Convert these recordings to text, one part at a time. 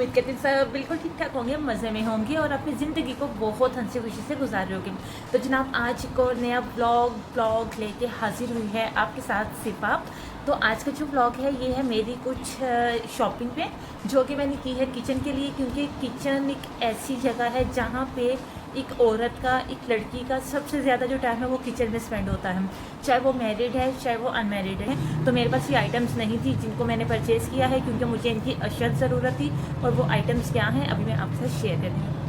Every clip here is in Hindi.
उम्मीद करती हूँ सब बिल्कुल ठीक ठाक होंगे, मज़े में होंगे और अपनी ज़िंदगी को बहुत हंसी खुशी से गुजार रहे होंगे। तो जनाब आज एक और नया ब्लॉग लेके हाजिर हुई है आपके साथ सिफा। तो आज का जो ब्लॉग है ये है मेरी कुछ शॉपिंग पे जो कि मैंने की है किचन के लिए, क्योंकि किचन एक ऐसी जगह है जहाँ पे एक औरत का, एक लड़की का सबसे ज़्यादा जो टाइम है वो किचन में स्पेंड होता है, चाहे वो मैरिड है चाहे वो अनमैरिड है। तो मेरे पास ये आइटम्स नहीं थी जिनको मैंने परचेज़ किया है, क्योंकि मुझे इनकी अशद ज़रूरत थी। और वो आइटम्स क्या हैं अभी मैं आपके साथ शेयर कर रही हूँ।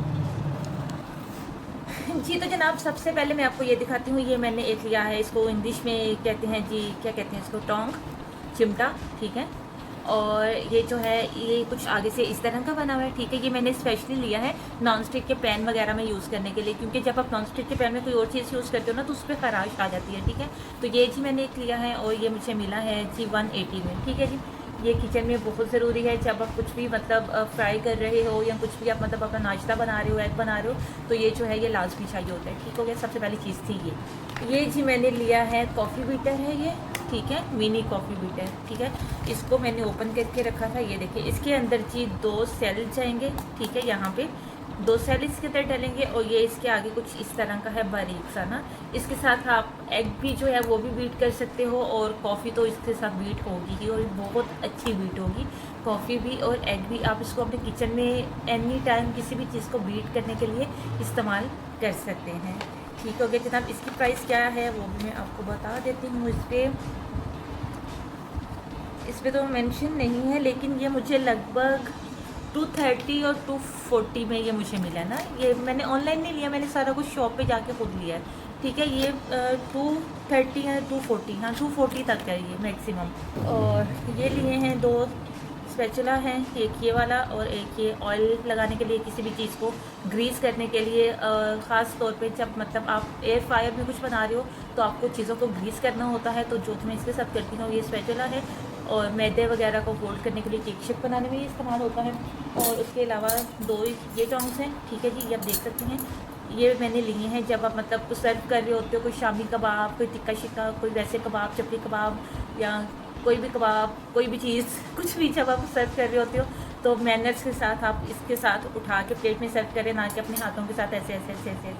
जी तो जनाब सबसे पहले मैं आपको ये दिखाती हूँ। ये मैंने एक लिया है, इसको इंग्लिश में कहते हैं जी, क्या कहते हैं इसको, टोंग, चिमटा, ठीक है। और ये जो है ये कुछ आगे से इस तरह का बना हुआ है, ठीक है। ये मैंने स्पेशली लिया है नॉन स्टिक के पैन वगैरह में यूज़ करने के लिए, क्योंकि जब आप नॉन स्टिक के पैन में कोई और चीज़ यूज़ करते हो ना तो उस पर खराश आ जाती है, ठीक है। तो ये जी मैंने एक लिया है और ये मुझे मिला है जी 180 में, ठीक है जी। ये किचन में बहुत ज़रूरी है जब आप कुछ भी मतलब फ्राई कर रहे हो या कुछ भी आप मतलब अपना नाश्ता बना रहे हो, एग बना रहे हो, तो ये जो है ये लाजमी चाहिए होता है, ठीक हो गया। सबसे पहली चीज़ थी ये जी मैंने लिया है कॉफ़ी बीटर है ये, ठीक है, मिनी कॉफ़ी बीटर, ठीक है। इसको मैंने ओपन करके रखा था, ये देखिए इसके अंदर जी 2 सेल जाएंगे, ठीक है। यहाँ पे 2 सेल इसके अंदर डलेंगे और ये इसके आगे कुछ इस तरह का है बारीक सा ना। इसके साथ आप एग भी जो है वो भी बीट कर सकते हो और कॉफ़ी तो इसके साथ बीट होगी ही और बहुत अच्छी बीट होगी कॉफ़ी भी और एग भी। आप इसको अपने किचन में एनी टाइम किसी भी चीज़ को बीट करने के लिए इस्तेमाल कर सकते हैं, ठीक हो गया जनाब। इसकी प्राइस क्या है वो भी मैं आपको बता देती हूँ। इस पर तो मेंशन नहीं है, लेकिन ये मुझे लगभग 230 और 240 में ये मुझे मिला ना। ये मैंने ऑनलाइन नहीं लिया, मैंने सारा कुछ शॉप पे जाके खुद लिया है, ठीक है। ये 230 या 240, हाँ 240 तक है ये मैक्सिमम। और ये लिए हैं 2 स्पैचुला है, एक ये वाला और एक ये ऑयल लगाने के लिए, किसी भी चीज़ को ग्रीस करने के लिए। ख़ास तौर पे जब मतलब आप एयर फ्रायर में कुछ बना रहे हो तो आपको चीज़ों को ग्रीस करना होता है, तो जो मैं इसके साथ करती हूँ ये स्पैचुला है। और मैदे वगैरह को फोल्ड करने के लिए, केक शेप बनाने में ये इस्तेमाल होता है। और उसके अलावा 2 ये टोंग्स हैं, ठीक है जी, ये आप देख सकते हैं। ये मैंने लिए हैं जब आप मतलब कुछ सर्व कर रहे होते हो, कोई शामी कबाब, कोई टिक्का शिक्का, कोई वैसे कबाब, चपली कबाब या कोई भी कबाब, कोई भी चीज़ कुछ भी जब आप सर्व कर रहे होते हो तो मैनर्स के साथ आप इसके साथ उठा के प्लेट में सर्व करें, ना कि अपने हाथों के साथ ऐसे ऐसे ऐसे ऐसे।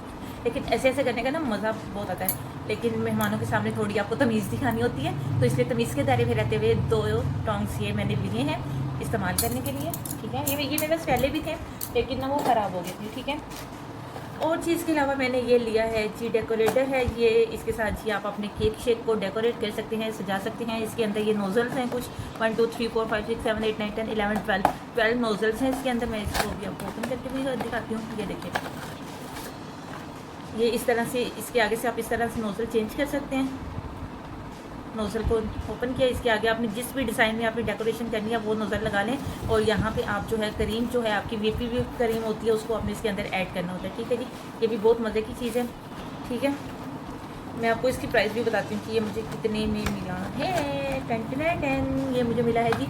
लेकिन ऐसे ऐसे करने का ना मज़ा बहुत आता है, लेकिन मेहमानों के सामने थोड़ी आपको तमीज़ दिखानी होती है, तो इसलिए तमीज़ के दायरे में रहते हुए 2 टोंग्स ये मैंने लिए हैं इस्तेमाल करने के लिए, ठीक है। ये मेरे पास पहले भी थे लेकिन ना वो ख़राब हो गए थे, ठीक है। और चीज़ के अलावा मैंने ये लिया है जी डेकोरेटर है ये, इसके साथ जी आप अपने केक शेक को डेकोरेट कर सकते हैं, सजा सकते हैं। इसके अंदर ये नोज़ल्स हैं कुछ 1 2 3 4 5 6 7 8 9 10 11 12 नोज़ल्स हैं इसके अंदर। मैं इसको भी आपको ओपन करके भी दिखाती हूँ, ये देखिए। ये इस तरह से इसके आगे से आप इस तरह से नोज़ल चेंज कर सकते हैं। नोज़ल को ओपन किया, इसके आगे आपने जिस भी डिज़ाइन में आपने डेकोरेशन करनी है वो नोज़ल लगा लें। और यहाँ पे आप जो है करीम जो है आपकी वीपी करीम होती है उसको अपने इसके अंदर ऐड करना होता है, ठीक है जी। ये भी बहुत मज़े की चीज़ है, ठीक है। मैं आपको इसकी प्राइस भी बताती हूँ कि ये मुझे कितने में मिला है। 10 ये मुझे मिला है जी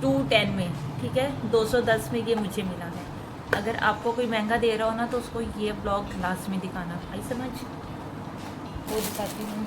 210 में, ठीक है। 210 में ये मुझे मिला है। अगर आपको कोई महंगा दे रहा हो ना तो उसको ये ब्लॉग लास्ट में दिखाना, आई समझ। वो दिखाती हूँ।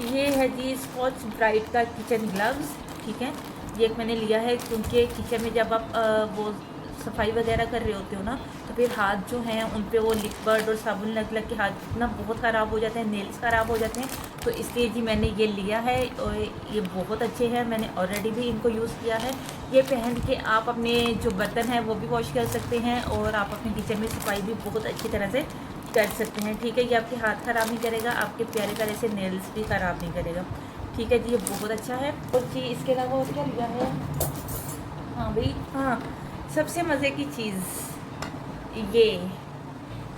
ये है जी स्कॉच ब्राइट का किचन ग्लव्स, ठीक है। ये एक मैंने लिया है क्योंकि किचन में जब आप वो सफाई वगैरह कर रहे होते हो ना तो फिर हाथ जो हैं उन पे वो लिक्विड और साबुन लग लग के हाथ इतना बहुत ख़राब हो जाते हैं, नेल्स ख़राब हो जाते हैं। तो इसलिए जी मैंने ये लिया है और ये बहुत अच्छे हैं, मैंने ऑलरेडी भी इनको यूज़ किया है। ये पहन के आप अपने जो बर्तन हैं वो भी वॉश कर सकते हैं और आप अपने किचन में सफाई भी बहुत अच्छी तरह से कर सकते हैं, ठीक है। ये आपके हाथ ख़राब नहीं करेगा, आपके प्यारे प्यारे से नेल्स भी ख़राब नहीं करेगा, ठीक है जी। ये बहुत अच्छा है। और जी इसके अलावा और क्या लिया है, हाँ भाई हाँ, सबसे मज़े की चीज़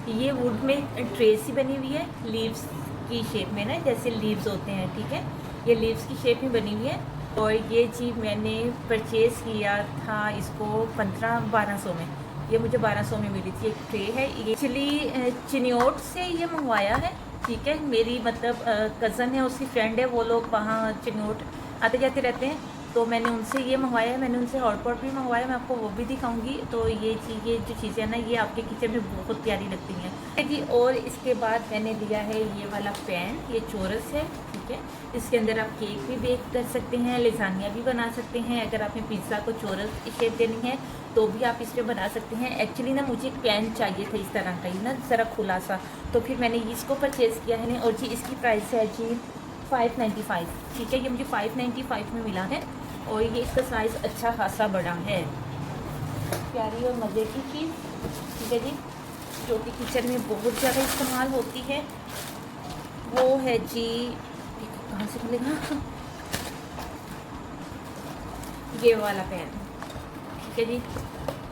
ये वुड में ट्रे सी बनी हुई है लीव्स की शेप में ना, जैसे लीव्स होते हैं, ठीक है। ये लीव्स की शेप में बनी हुई है। और ये जी मैंने परचेज़ किया था इसको 1500-1200 में, ये मुझे 1200 में मिली थी। एक ट्रे है ये, एक्चुअली चिनियोट से ये मंगवाया है, ठीक है। मेरी मतलब कज़न है, उसकी फ्रेंड है, वो लोग वहाँ चिनियोट आते जाते रहते हैं तो मैंने उनसे ये मंगवाया है, मैंने उनसे हॉट पॉट भी मंगवाया, मैं आपको वो भी दिखाऊंगी। तो ये जो चीज़ें हैं ना, ये आपके किचन में बहुत प्यारी लगती हैं जी। और इसके बाद मैंने लिया है ये वाला पैन, ये चोरस है, ठीक है। इसके अंदर आप केक भी बेक कर सकते हैं, लिजानिया भी बना सकते हैं। अगर आपने पिज़्ज़ा को चोरस की शेप देनी है तो भी आप इस पर बना सकते हैं। एक्चुअली ना मुझे एक पैन चाहिए था इस तरह का ही ना, ज़रा खुला सा, तो फिर मैंने इसको परचेज़ किया है। और जी इसकी प्राइस है जी 595, ठीक है। ये मुझे 595 में मिला है और ये इसका साइज़ अच्छा खासा बड़ा है। प्यारी और मज़े की चीज़, ठीक है जी, जो कि किचन में बहुत ज़्यादा इस्तेमाल होती है, वो है जी, कहाँ से मिलेगा, ये वाला पैन, ठीक है जी।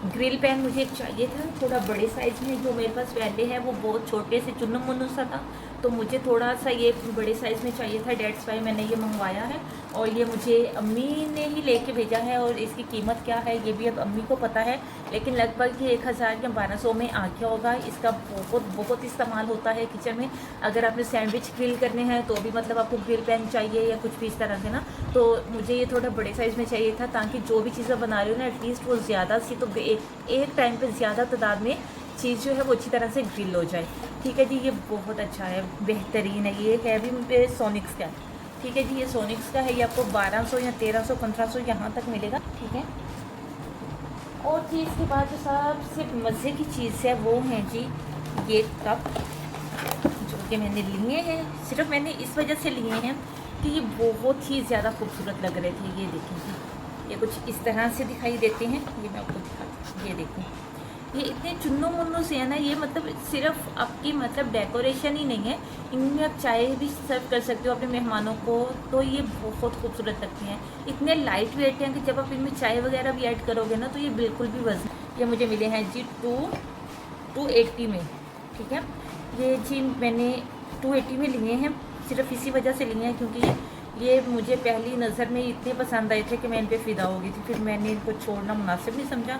ग्रिल पैन मुझे एक चाहिए था थोड़ा बड़े साइज़ में, जो मेरे पास पहले है वो बहुत छोटे से चुन्नू मुन्नू सा था, तो मुझे थोड़ा सा ये बड़े साइज़ में चाहिए था, डेट्स वाई मैंने ये मंगवाया है। और ये मुझे अम्मी ने ही लेके भेजा है, और इसकी कीमत क्या है ये भी अब अम्मी को पता है, लेकिन लगभग ये 1000 या 1200 में आ गया होगा। इसका बहुत इस्तेमाल होता है किचन में। अगर आपने सैंडविच ग्रिल करने हैं तो भी मतलब आपको ग्रिल पैन चाहिए, या कुछ भी इस तरह से ना, तो मुझे ये थोड़ा बड़े साइज़ में चाहिए था, ताकि जो भी चीज़ें बना रही हो ना एटलीस्ट वो ज़्यादा सी, तो एक टाइम पर ज़्यादा तादाद में चीज़ जो है वो अच्छी तरह से ग्रिल हो जाए, ठीक है जी। ये बहुत अच्छा है, बेहतरीन है। ये है भी सोनिक्स का, ठीक है जी, ये सोनिक्स का है। ये आपको 1200 या 1300 1500 यहाँ तक मिलेगा, ठीक है। और चीज़ के बाद जो सबसे मज़े की चीज़ है वो है जी ये कप, जो कि मैंने लिए हैं, सिर्फ मैंने इस वजह से लिए हैं कि ये बहुत ही ज़्यादा खूबसूरत लग रहे थे। ये देखें जी, ये कुछ इस तरह से दिखाई देते हैं, ये मैं आपको दिखाती हूँ। ये देखें, ये इतने चुन्नू मुन्नू से है ना, ये मतलब सिर्फ आपकी मतलब डेकोरेशन ही नहीं है, इनमें आप चाय भी सर्व कर सकते हो अपने मेहमानों को, तो ये बहुत खूबसूरत लगते हैं। इतने लाइट वेट हैं कि जब आप इनमें चाय वगैरह भी ऐड करोगे ना तो ये बिल्कुल भी वजन। ये मुझे मिले हैं जी 280 में, ठीक है। ये जी मैंने 280 में लिए हैं, सिर्फ इसी वजह से लिए हैं क्योंकि ये मुझे पहली नज़र में इतने पसंद आए थे कि मैं इन पर फ़िदा हो गई थी, फिर मैंने इनको छोड़ना मुनासिब नहीं समझा,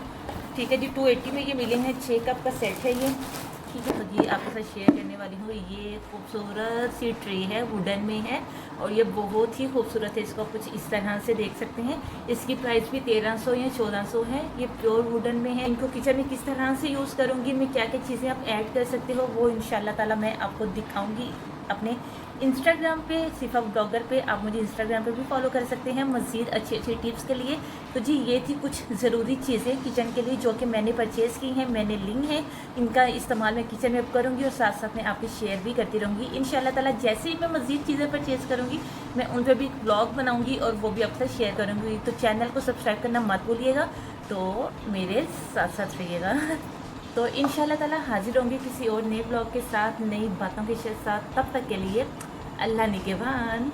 ठीक है जी। 280 में ये मिले हैं, 6 कप का सेट है ये, ठीक है। तो ये आपके साथ शेयर करने वाली हूँ। ये खूबसूरत सी ट्रे है, वुडन में है, और ये बहुत ही खूबसूरत है। इसको कुछ इस तरह से देख सकते हैं। इसकी प्राइस भी 1300 या 1400 है। ये प्योर वुडन में है। इनको किचन में किस तरह से यूज़ करूँगी, इनमें क्या क्या चीज़ें आप ऐड कर सकते हो, वो इंशाल्लाह ताला मैं आपको दिखाऊँगी अपने इंस्टाग्राम पे, सिफा ब्लॉगर पे। आप मुझे इंस्टाग्राम पे भी फॉलो कर सकते हैं मज़ीद अच्छी टिप्स के लिए। तो जी ये थी कुछ ज़रूरी चीज़ें किचन के लिए जो कि मैंने परचेज़ की हैं, मैंने ली हैं। इनका इस्तेमाल मैं किचन में करूँगी और साथ साथ मैं आपके शेयर भी करती रहूँगी इंशाल्लाह ताला। जैसे ही मैं मज़ीद चीज़ें परचेज़ करूँगी मैं उन पर भी ब्लॉग बनाऊँगी और वो भी आपके साथ शेयर करूँगी। तो चैनल को सब्सक्राइब करना मत भूलिएगा, तो मेरे साथ साथ रहिएगा। तो इंशाल्लाह ताला हाजिर होंगे किसी और नए ब्लॉग के साथ, नई बातों के साथ। तब तक के लिए अल्लाह निगहबान।